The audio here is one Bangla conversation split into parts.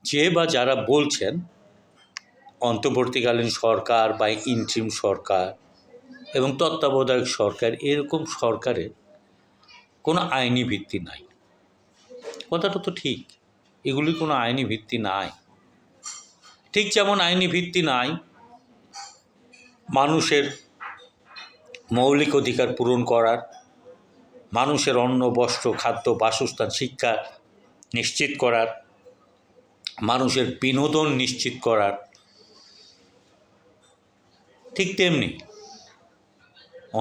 যে বা যারা বলছেন অন্তর্বর্তীকালীন সরকার বা ইন্টারিম সরকার এবং তত্ত্বাবধায়ক সরকার, এরকম সরকারের কোনো আইনি ভিত্তি নাই। কথাটা তো ঠিক, এগুলির কোনো আইনি ভিত্তি নাই। ঠিক যেমন আইনি ভিত্তি নাই মানুষের মৌলিক অধিকার পূরণ করার, মানুষের অন্ন, বস্ত্র, খাদ্য, বাসস্থান, শিক্ষা নিশ্চিত করার, মানুষের বিনোদন নিশ্চিত করার, ঠিক তেমনি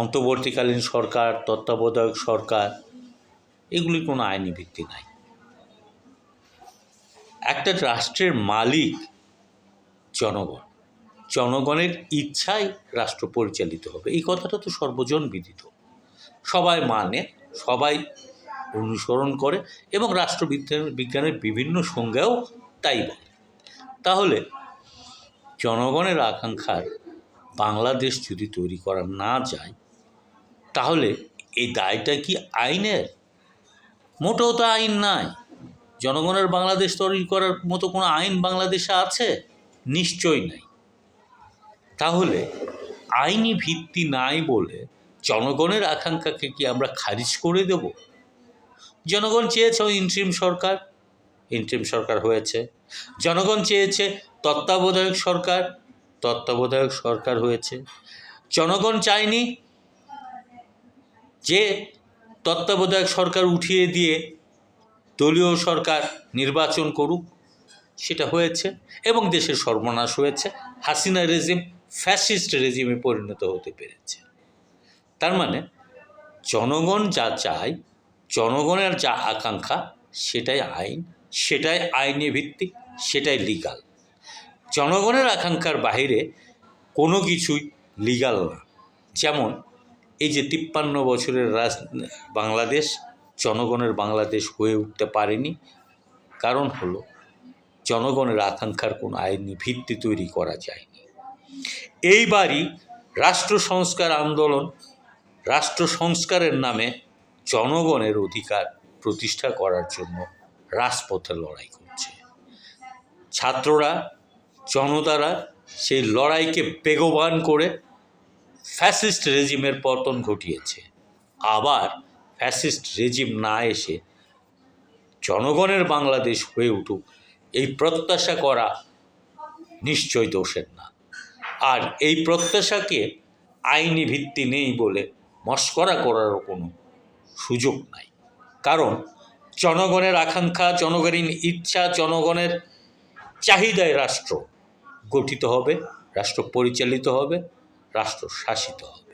অন্তর্বর্তীকালীন সরকার, তত্ত্বাবধায়ক সরকার, এগুলির কোনো আইনি ভিত্তি নাই। একটা রাষ্ট্রের মালিক জনগণ, জনগণের ইচ্ছায় রাষ্ট্র পরিচালিত হবে, এই কথাটা তো সর্বজন বিদিত, সবাই মানে, সবাই অনুসরণ করে এবং রাষ্ট্রবিজ্ঞানের বিভিন্ন সংজ্ঞাও তাই বলে। তাহলে জনগণের আকাঙ্ক্ষার বাংলাদেশ যদি তৈরি করা না যায়, তাহলে এই দায়টা কি আইনের? মোটেও তো আইন নাই। জনগণের বাংলাদেশ তৈরি করার মতো কোনো আইন বাংলাদেশে আছে? নিশ্চয়ই নাই। তাহলে আইনি ভিত্তি নাই বলে জনগণের আকাঙ্ক্ষাকে কি আমরা খারিজ করে দেব? জনগণ চেয়েছে ইন্টারিম সরকার, ইন্টারিম সরকার হয়েছে। জনগণ চেয়েছে তত্ত্বাবধায়ক সরকার, তত্ত্বাবধায়ক সরকার হয়েছে। জনগণ চায়নি যে তত্ত্বাবধায়ক সরকার উঠিয়ে দিয়ে দলীয় সরকার নির্বাচন করুক, সেটা হয়েছে এবং দেশের সর্বনাশ হয়েছে। হাসিনা রেজিম ফ্যাসিস্ট রেজিমে পরিণত হতে পেরেছে। তার মানে জনগণ যা চায়, জনগণের যা আকাঙ্ক্ষা, সেটাই আইন, সেটাই আইনি ভিত্তিক, সেটাই লিগাল। জনগণের আকাঙ্ক্ষার বাইরে কোনো কিছুই লিগাল না। যেমন এই যে 53 বছরের বাংলাদেশ জনগণের বাংলাদেশ হয়ে উঠতে পারেনি, কারণ হলো জনগণের আকাঙ্ক্ষার কোনো আইনি ভিত্তি তৈরি করা যায়নি। এইবারই রাষ্ট্র সংস্কার আন্দোলন রাষ্ট্র সংস্কারের নামে জনগণের অধিকার প্রতিষ্ঠা করার জন্য রাজপথে লড়াই করছে। ছাত্ররা, জনতারা সেই লড়াইকে বেগবান করে ফ্যাসিস্ট রেজিমের পতন ঘটিয়েছে। আবার ফ্যাসিস্ট রেজিম না এসে জনগণের বাংলাদেশ হয়ে উঠুক, এই প্রত্যাশা করা নিশ্চয় দোষের না। আর এই প্রত্যাশাকে আইনি ভিত্তি নেই বলে মস্করা করারও কোনো সুযোগ নাই। কারণ জনগণের আকাঙ্ক্ষা, জনগণের ইচ্ছা, জনগণের চাহিদায় রাষ্ট্র গঠিত হবে, রাষ্ট্র পরিচালিত হবে, রাষ্ট্র শাসিত হবে।